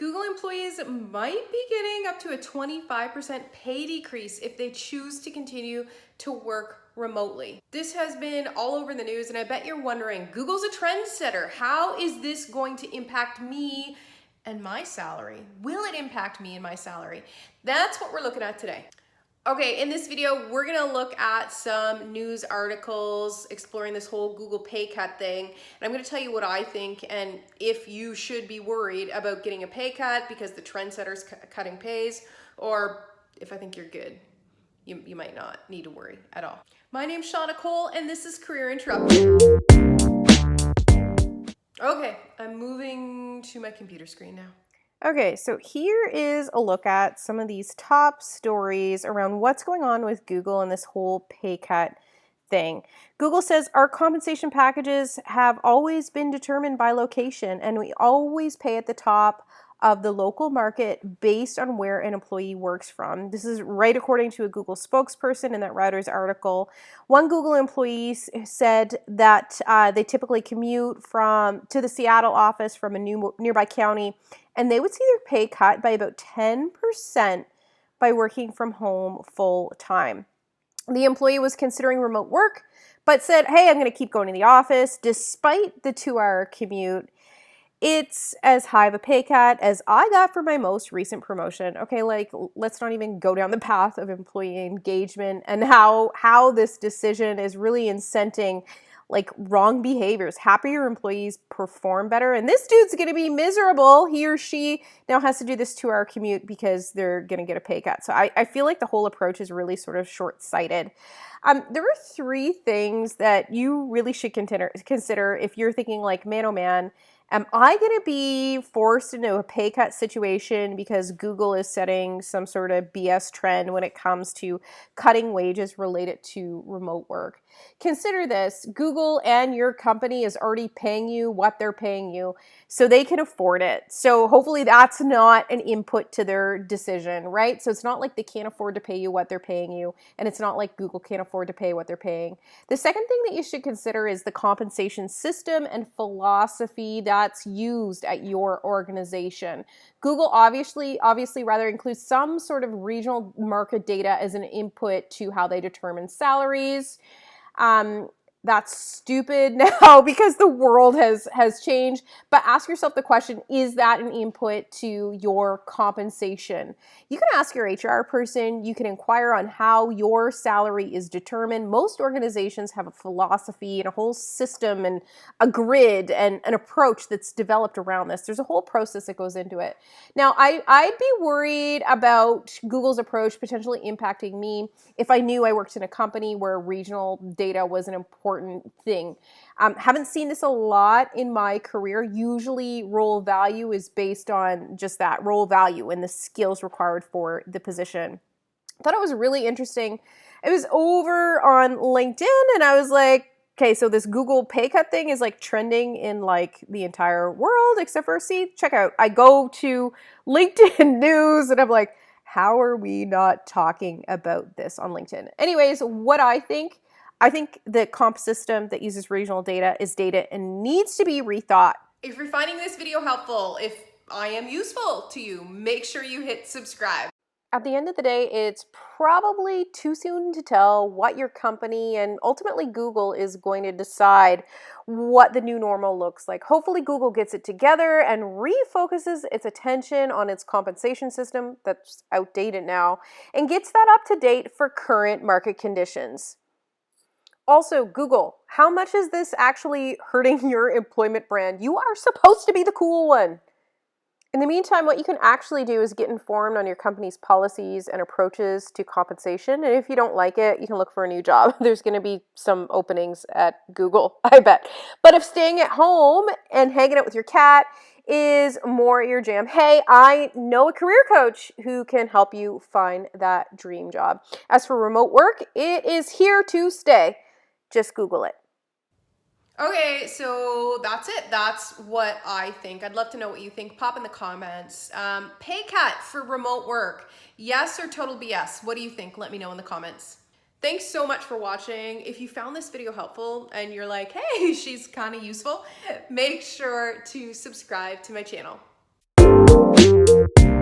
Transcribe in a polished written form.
Google employees might be getting up to a 25% pay decrease if they choose to continue to work remotely. This has been all over the news, and I bet you're wondering, Google's a trendsetter. How is this going to impact me and my salary? Will it impact me and my salary? That's what we're looking at today. Okay, in this video, we're gonna look at some news articles exploring this whole Google pay cut thing. And I'm gonna tell you what I think and if you should be worried about getting a pay cut because the trendsetter's cutting pays, or if I think you're good, you might not need to worry at all. My name's Shauna Cole, and this is Career Interruption. Okay, I'm moving to my computer screen now. Okay, so here is a look at some of these top stories around what's going on with Google and this whole pay cut thing. Google says our compensation packages have always been determined by location, and we always pay at the top of the local market based on where an employee works from. This is right according to a Google spokesperson in that Reuters article. One Google employee said that they typically commute to the Seattle office from a nearby county, and they would see their pay cut by about 10% by working from home full time. The employee was considering remote work, but said, hey, I'm going to keep going to the office despite the 2-hour commute. It's as high of a pay cut as I got for my most recent promotion. Okay, like, let's not even go down the path of employee engagement and how this decision is really incenting like wrong behaviors. Happier employees perform better, and this dude's gonna be miserable. He or she now has to do this 2-hour commute because they're gonna get a pay cut. So I feel like the whole approach is really sort of short-sighted. There are 3 things that you really should consider if you're thinking like, man, oh man, am I going to be forced into a pay cut situation because Google is setting some sort of BS trend when it comes to cutting wages related to remote work? Consider this. Google and your company is already paying you what they're paying you, so they can afford it. So hopefully that's not an input to their decision, right? So it's not like they can't afford to pay you what they're paying you, and it's not like Google can't afford to pay what they're paying. The second thing that you should consider is the compensation system and philosophy that's used at your organization. Google obviously rather includes some sort of regional market data as an input to how they determine salaries. That's stupid now because the world has changed, but ask yourself the question, is that an input to your compensation? You can ask your HR person, you can inquire on how your salary is determined. Most organizations have a philosophy and a whole system and a grid and an approach that's developed around this. There's a whole process that goes into it. Now, I'd be worried about Google's approach potentially impacting me if I knew I worked in a company where regional data was an important thing. Haven't seen this a lot in my career. Usually role value is based on just that role value and the skills required for the position. I thought it was really interesting. It was over on LinkedIn and I was like, okay, so this Google pay cut thing is like trending in like the entire world except for, check out, I go to LinkedIn news and I'm like, how are we not talking about this on LinkedIn? Anyways, what I think the comp system that uses regional data is dated and needs to be rethought. If you're finding this video helpful, if I am useful to you, make sure you hit subscribe. At the end of the day, it's probably too soon to tell what your company and ultimately Google is going to decide what the new normal looks like. Hopefully Google gets it together and refocuses its attention on its compensation system that's outdated now and gets that up to date for current market conditions. Also, Google, how much is this actually hurting your employment brand? You are supposed to be the cool one. In the meantime, what you can actually do is get informed on your company's policies and approaches to compensation. And if you don't like it, you can look for a new job. There's going to be some openings at Google, I bet. But if staying at home and hanging out with your cat is more your jam, hey, I know a career coach who can help you find that dream job. As for remote work, it is here to stay. Just Google it. Okay, so that's it. That's what I think. I'd love to know what you think. Pop in the comments. Pay cut for remote work. Yes or total BS? What do you think? Let me know in the comments. Thanks so much for watching. If you found this video helpful and you're like, hey, she's kind of useful, make sure to subscribe to my channel. you.